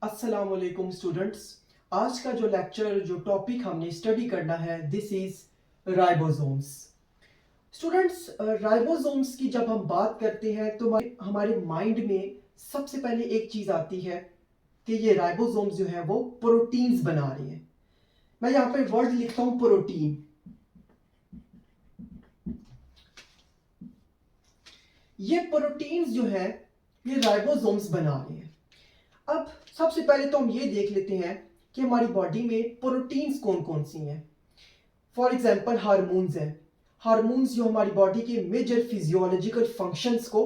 अस्सलाम वालेकुम स्टूडेंट्स। आज का जो लेक्चर जो टॉपिक हमने स्टडी करना है this is ribosomes. Students, ribosomes की जब हम बात करते हैं तो हमारे माइंड में सबसे पहले एक चीज आती है कि ये राइबोसोम्स जो है वो प्रोटीन्स बना रहे हैं। मैं यहाँ पे वर्ड लिखता हूँ प्रोटीन। ये प्रोटीन्स जो है ये राइबोसोम्स बना रहे हैं। अब सबसे पहले तो हम ये देख लेते हैं कि हमारी बॉडी में प्रोटीन्स कौन कौन सी हैं। फॉर एग्जांपल हार्मोन्स हैं। हार्मोन्स जो हमारी बॉडी के मेजर फिजियोलॉजिकल फंक्शंस को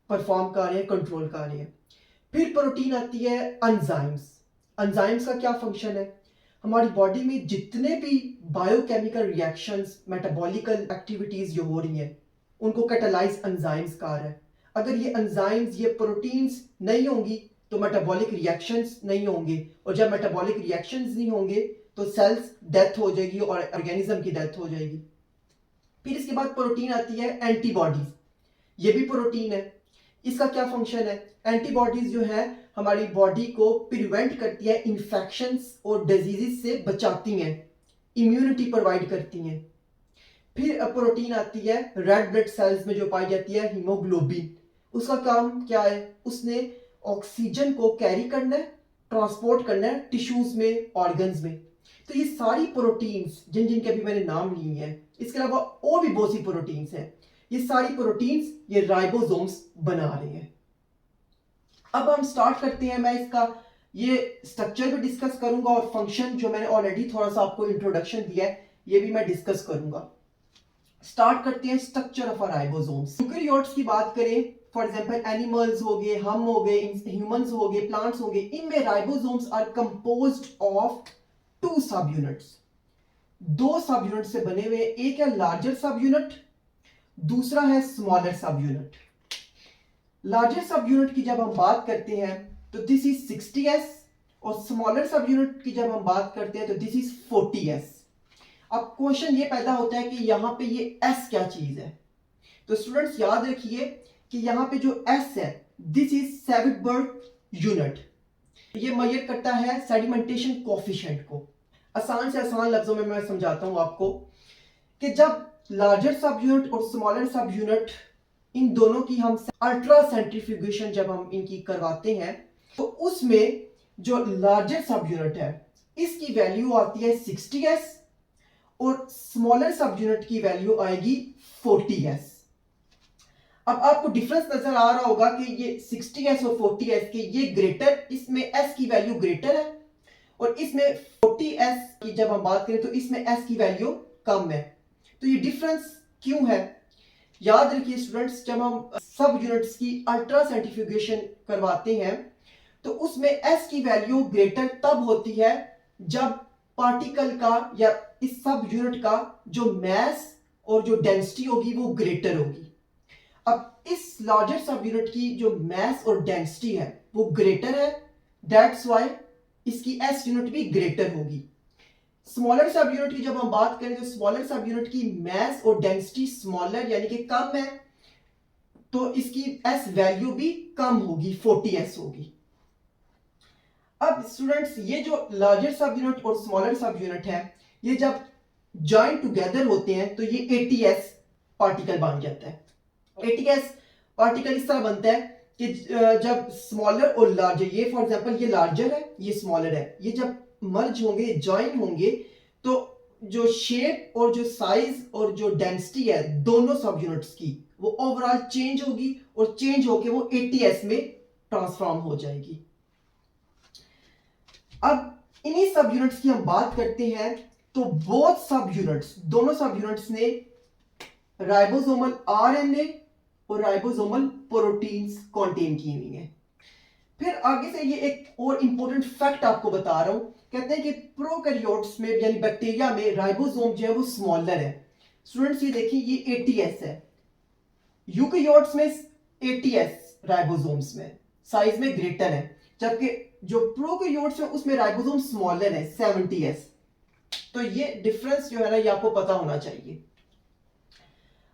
परफॉर्म कर रहे हैं, कंट्रोल कर रहे हैं। फिर प्रोटीन आती है एंजाइम्स। एंजाइम्स का क्या फंक्शन है? हमारी बॉडी में जितने भी बायोकेमिकल रिएक्शंस, मेटाबॉलिकल एक्टिविटीज जो हो रही हैं उनको कैटालाइज एंजाइम्स कहा है। अगर ये एंजाइम्स, ये प्रोटीन्स नहीं होंगी तो मेटाबॉलिक रिएक्शंस नहीं होंगे, और जब मेटाबॉलिक रिएक्शंस नहीं होंगे तो सेल्स डेथ हो जाएगी और ऑर्गेनिज्म की डेथ हो जाएगी। फिर इसके बाद प्रोटीन आती है एंटीबॉडीज। ये भी प्रोटीन है। इसका क्या फंक्शन है? एंटीबॉडीज जो है हमारी बॉडी को प्रिवेंट करती है, इन्फेक्शंस और डिजीजेस से बचाती हैं, इम्यूनिटी प्रोवाइड करती हैं। फिर प्रोटीन आती है रेड ब्लड सेल्स में जो पाई जाती है हीमोग्लोबिन। उसका काम क्या है? उसने ऑक्सीजन को कैरी करना है, ट्रांसपोर्ट करना है टिश्यूज में, ऑर्गन्स में। तो ये सारी प्रोटीन्स जिन जिनके अभी मैंने नाम लिए हैं, इसके अलावा और भी बहुत सी प्रोटीन्स हैं, ये सारी प्रोटीन्स ये राइबोसोम्स बना रहे हैं। अब हम स्टार्ट करते हैं। मैं इसका ये स्ट्रक्चर भी डिस्कस करूंगा और फंक्शन जो मैंने ऑलरेडी थोड़ा सा आपको इंट्रोडक्शन दिया है ये भी मैं डिस्कस करूंगा। स्टार्ट करते हैं स्ट्रक्चर ऑफ राइबोसोम्स। यूकेरियोट्स की बात करें, फॉर एग्जांपल एनिमल्स हो गए, हम हो गए, ह्यूमंस हो गए, प्लांट्स हो गए, इनमें ribosomes are composed of two subunits. दो सब यूनिट से बने हुए। एक है लार्जर सब यूनिट, दूसरा है स्मॉलर सब यूनिट। लार्जर सब यूनिट की जब हम बात करते हैं तो दिस इज 60s, और स्मॉलर सब यूनिट की जब हम बात करते हैं तो दिस इज 40s। अब क्वेश्चन ये पैदा होता है कि यहां पे ये S क्या चीज है? तो स्टूडेंट्स याद रखिए कि यहां पे जो S है दिस इज सेविटबर्ग यूनिट। ये मेजर करता है सेडिमेंटेशन कोफिशिएंट को। आसान से आसान लफ्जों में मैं समझाता हूं आपको कि जब लार्जर सब यूनिट और स्मॉलर सब यूनिट, इन दोनों की हम अल्ट्रा सेंट्रीफ्यूगेशन जब हम इनकी करवाते हैं तो उसमें जो लार्जर सब यूनिट है इसकी वैल्यू आती है 60s और स्मॉलर सब यूनिट की वैल्यू आएगी 40s। अब आपको डिफरेंस नजर आ रहा होगा कि ये 60s और 40s के ये ग्रेटर, इसमें s की वैल्यू ग्रेटर है, और इसमें 40s की जब हम बात करें तो इसमें s की वैल्यू कम है। तो ये डिफरेंस क्यों है? याद रखिए स्टूडेंट्स, जब हम सब यूनिट्स की अल्ट्रा सेंट्रीफ्यूगेशन करवाते हैं तो उसमें s की वैल्यू ग्रेटर तब होती है जब पार्टिकल का या इस सब यूनिट का जो मैस और जो डेंसिटी होगी वो ग्रेटर होगी। अब इस लार्जर सब यूनिट की जो मैस और डेंसिटी है वो ग्रेटर है, दैट्स व्हाई इसकी एस यूनिट भी ग्रेटर होगी। स्मॉलर सब यूनिट की जब हम बात करें तो स्मॉलर सब यूनिट की मैस और डेंसिटी स्मॉलर यानी कि कम है, तो इसकी एस वैल्यू भी कम होगी, 40s होगी। अब स्टूडेंट्स ये जो लार्जर सब यूनिट और स्मॉलर सब यूनिट है ये जब ज्वाइन टुगेदर होते हैं तो ये 80s पार्टिकल बन जाता है। 80s पार्टिकल इस तरह बनता है कि जब स्मॉलर और लार्जर, ये फॉर एग्जांपल ये लार्जर है ये स्मॉलर है, ये जब मर्ज होंगे, ज्वाइन होंगे, तो जो शेप और जो साइज और जो डेंसिटी है दोनों सब यूनिट्स की वो ओवरऑल चेंज होगी और चेंज होके वो 80s में ट्रांसफॉर्म हो जाएगी। अब इन्हीं सब यूनिट्स की हम बात करते हैं तो बोथ सब यूनिट्स, दोनों सब यूनिट्स ने राइबोसोमल आरएनए और राइबोसोमल प्रोटीन्स कंटेन की हुई हैं। फिर आगे से ये एक और इंपॉर्टेंट फैक्ट आपको बता रहा हूं। कहते हैं कि प्रोकैरियोट्स में यानी बैक्टीरिया में राइबोसोम जो है वो स्मॉलर है। स्टूडेंट्स ये देखिए ये 80s है, यूकेरियोट्स में 80s राइबोसोम्स में साइज में ग्रेटर है, जबकि जो प्रोकैरियोट्स है उसमें राइबोसोम स्मॉलर है 70s। तो ये डिफरेंस जो है ना ये आपको पता होना चाहिए।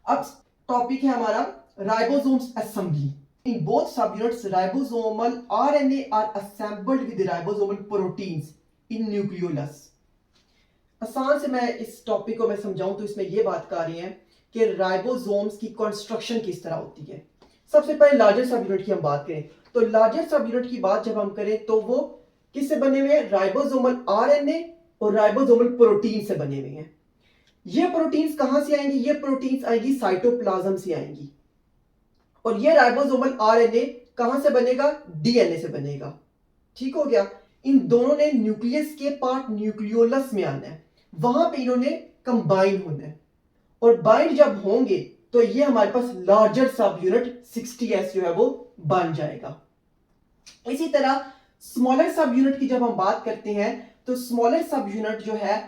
अब टॉपिक है हमारा ribosomes assembly. In both subunits, ribosomal RNA are assembled with ribosomal proteins in nucleolus. आसान से मैं इस टॉपिक को मैं समझाऊं तो इसमें यह बात कर रहे हैं कि राइबोसोम्स की कंस्ट्रक्शन किस तरह होती है। सबसे पहले लार्जर सब यूनिट की हम बात करें तो लार्जर सब यूनिट की बात जब हम करें तो वो किससे बने हुए हैं? राइबोसोमल आरएनए और राइबोसोमल प्रोटीन से बने हुए हैं। ये प्रोटीन्स कहां से आएंगी? ये प्रोटीन्स आएंगी साइटोप्लाज्म से आएंगी। और ये राइबोसोमल आरएनए कहां से बनेगा? डीएनए से बनेगा। ठीक हो गया। इन दोनों ने न्यूक्लियस के पार्ट न्यूक्लियोलस में आना है, वहां पे इन्होंने कंबाइन होना है और बाइंड जब होंगे तो ये हमारे पास लार्जर सब यूनिट 60S जो है वो बन जाएगा। इसी तरह स्मॉलर सब यूनिट की जब हम बात करते हैं तो स्मॉलर सब यूनिट जो है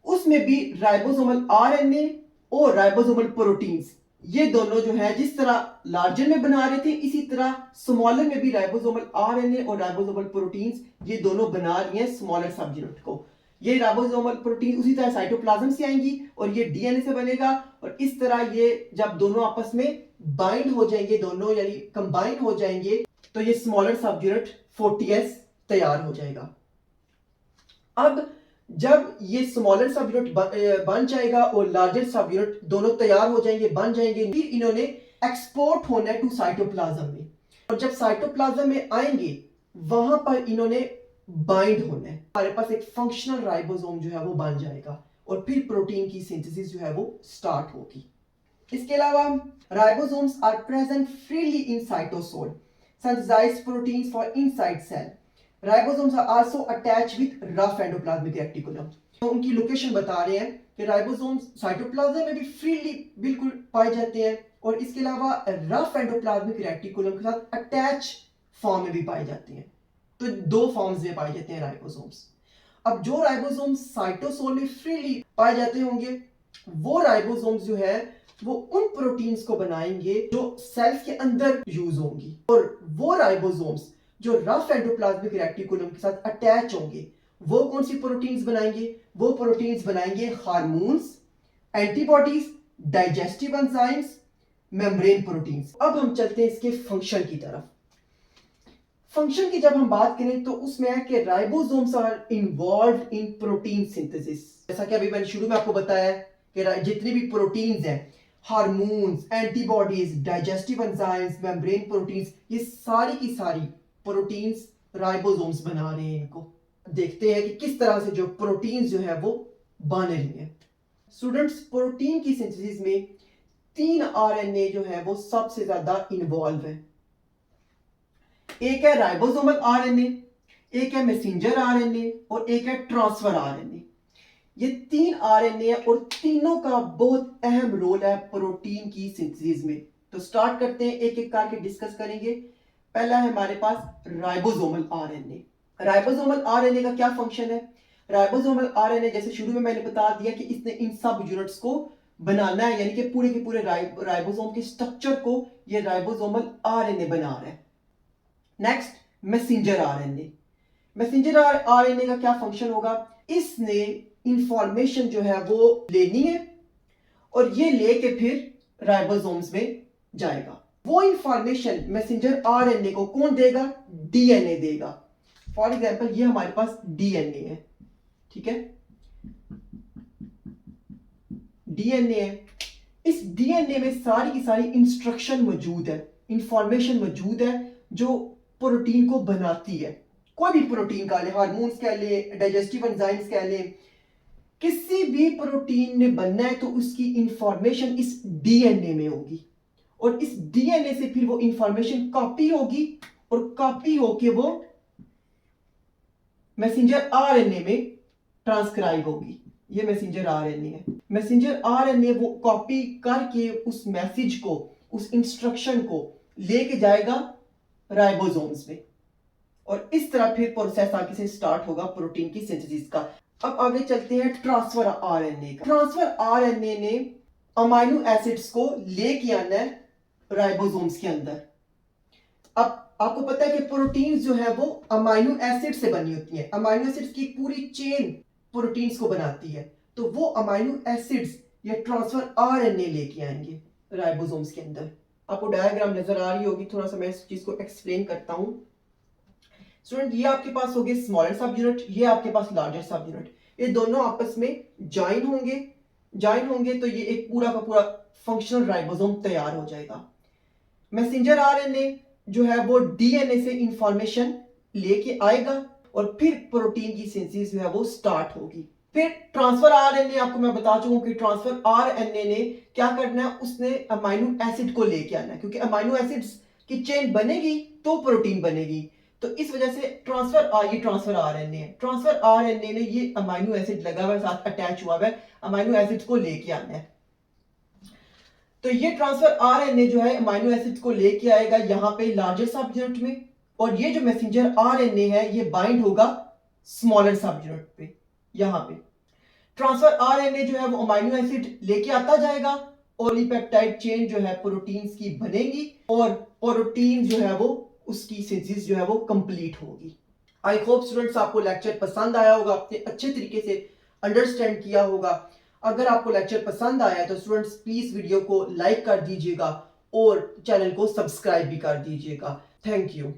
उसमें भी राइबोसोमल आरएनए और राइबोसोमल प्रोटीन्स ये दोनों जो है जिस तरह लार्जर में बना रहे थे इसी तरह स्मॉलर में भी राइबोसोमल आरएनए और राइबोसोमल प्रोटीन्स ये दोनों बना रही हैं स्मॉलर सब यूनिट को। ये राइबोसोमल प्रोटीन उसी तरह साइटोप्लाज्म से आएंगी और ये डीएनए से बनेगा और इस तरह ये जब दोनों आपस में बाइंड हो जाएंगे, दोनों यानी कंबाइन हो जाएंगे तो ये स्मॉलर सब यूनिट 40S तैयार हो जाएगा। अब जब ये स्मॉलर सब यूनिट बन जाएगा और लार्जर सब यूनिट दोनों तैयार हो जाएंगे, बन जाएंगे, फिर इन्होंने एक्सपोर्ट होना है टू साइटोप्लाज्म में और जब साइटोप्लाज्म में आएंगे वहां पर इन्होंने बाइंड होना है। हमारे पास एक फंक्शनल राइबोसोम जो है वो बन जाएगा और फिर प्रोटीन की सिंथेसिस जो है वो स्टार्ट होगी। इसके अलावा ribosomes are present freely in cytosol, synthesize proteins for inside cell. Ribosomes are also attached with rough endoplasmic reticulum. तो उनकी लोकेशन बता रहे हैं कि राइबोसोम्स साइटोप्लाज्म में भी फ्रीली बिल्कुल पाए जाते हैं और इसके अलावा रफ एंडोप्लाज्मिक रेटिकुलम के साथ अटैच फॉर्म में भी पाए जाते हैं। तो दो फॉर्म्स में पाए जाते हैं राइबोसोम्स। अब जो राइबोसोम्स साइटोसोल में फ्रीली पाए जाते होंगे वो राइबोसोम्स जो है वो उन प्रोटीन्स को बनाएंगे जो सेल्स के अंदर यूज होंगी और वो राइबोसोम्स जो रफ एंडोप्लाज्मिक रेटिकुलम के साथ अटैच होंगे वो कौन सी प्रोटीन्स बनाएंगे? वो प्रोटीन्स बनाएंगे hormones, antibodies, digestive enzymes, membrane proteins. अब हम चलते हैं इसके फंक्शन की तरफ। फंक्शन की जब हम बात करें तो उसमें है कि ribosomes are involved in protein synthesis. जैसा कि अभी मैंने शुरू में आपको बताया कि जितनी भी प्रोटीन्स हैं, hormones, antibodies, digestive enzymes, membrane proteins, ये सारी की सारी प्रोटीन्स राइबोसोम्स बना रहे हैं। इनको देखते हैं कि किस तरह से जो प्रोटीन्स जो है वो बन रही हैं। स्टूडेंट्स, प्रोटीन की सिंथेसिस में 3 आरएनए जो है वो सबसे ज्यादा इन्वॉल्व है। एक है राइबोसोमल आरएनए, एक है मैसेंजर आरएनए और एक है ट्रांसफर आरएनए। ये 3 आरएनए और तीनों का बहुत अहम रोल है प्रोटीन की सिंथेसिस में। तो स्टार्ट करते हैं, एक एक करके डिस्कस करेंगे। पहला है हमारे पास राइबोसोमल आरएनए। राइबोसोमल आरएनए का क्या फंक्शन है? राइबोसोमल आरएनए जैसे शुरू में मैंने बता दिया कि इसने इन सब यूनिट्स को बनाना है, यानी कि पूरे के पूरे राइबोसोम के स्ट्रक्चर को ये राइबोसोमल आरएनए बना रहा है। Next, messenger RNA. Messenger RNA का क्या फंक्शन होगा? इसने इंफॉर्मेशन जो है वो लेनी है और ये लेके फिर राइबोसोम्स में जाएगा। वो इंफॉर्मेशन मैसेंजर आरएनए को कौन देगा? डीएनए देगा। फॉर एग्जांपल ये हमारे पास डीएनए है, ठीक है, डीएनए है। इस डीएनए में सारी की सारी इंस्ट्रक्शन मौजूद है, इंफॉर्मेशन मौजूद है जो प्रोटीन को बनाती है। कोई भी प्रोटीन का ले, हार्मोन्स कह ले, डाइजेस्टिव एंजाइम्स कह ले, किसी भी प्रोटीन ने बनना है तो उसकी इंफॉर्मेशन इस डीएनए में होगी और इस डीएनए से फिर वो इंफॉर्मेशन कॉपी होगी और कॉपी होके वो मैसेंजर आरएनए में ट्रांसक्राइब होगी। ये मैसेंजर आरएनए है। मैसेंजर आरएनए वो कॉपी करके उस मैसेज को, उस इंस्ट्रक्शन को लेके जाएगा राइबोसोम्स में और इस तरह फिर प्रोसेस आगे से स्टार्ट होगा प्रोटीन की सिंथेसिस का। अब आगे चलते हैं ट्रांसफर आरएनए का। ट्रांसफर आरएनए ने अमाइनो एसिड्स को लेके आना है राइबोसोम्स के अंदर। अब आपको पता है कि प्रोटीन्स जो है वो अमाइनो एसिड से बनी होती हैं। अमाइनो एसिड्स की पूरी चेन प्रोटीन्स को बनाती है, तो वो अमाइनो एसिड्स ये ट्रांसफर आरएनए लेके आएंगे राइबोसोम्स के अंदर। आपको डायग्राम नजर आ रही होगी, थोड़ा सा मैं इस चीज को एक्सप्लेन करता हूँ। स्टूडेंट ये आपके पास हो गए स्मॉलर सब यूनिट, ये आपके पास लार्जर सब यूनिट, ये दोनों आपस में ज्वाइन होंगे तो ये एक पूरा का पूरा फंक्शनल राइबोसोम तैयार हो जाएगा। मैसेंजर आरएनए जो है वो डीएनए से इंफॉर्मेशन लेके आएगा और फिर प्रोटीन की सिंथेसिस जो है वो स्टार्ट होगी। फिर ट्रांसफर आरएनए, आपको मैं बता चुका हूं कि ट्रांसफर आरएनए ने क्या करना है, उसने अमाइनो एसिड को लेके आना है, क्योंकि अमाइनो एसिड्स की चेन बनेगी तो प्रोटीन बनेगी। तो इस वजह से ट्रांसफर आरएनए है। ट्रांसफर आरएनए ने ये अमाइनो एसिड लगा हुआ है, साथ अटैच हुआ है, अमाइनो एसिड्स को लेके आना है। तो ये ट्रांसफर आरएनए जो है अमाइनो एसिड्स को लेके आएगा यहाँ पे लार्जर सब यूनिट में, और ये जो मैसेंजर आरएनए है ये बाइंड होगा स्मॉलर सब यूनिट पे। यहाँ पे ट्रांसफर आरएनए जो है वो अमाइनो एसिड लेके आता जाएगा, पॉलीपेप्टाइड चेन जो है प्रोटीन्स की बनेगी और प्रोटीन जो है वो उसकी सिंथेसिस जो है वो कंप्लीट होगी। आई होप स्टूडेंट्स आपको लेक्चर पसंद आया होगा, आपने अच्छे तरीके से अंडरस्टैंड किया होगा। अगर आपको लेक्चर पसंद आया तो स्टूडेंट्स प्लीज वीडियो को लाइक कर दीजिएगा और चैनल को सब्सक्राइब भी कर दीजिएगा। Thank you.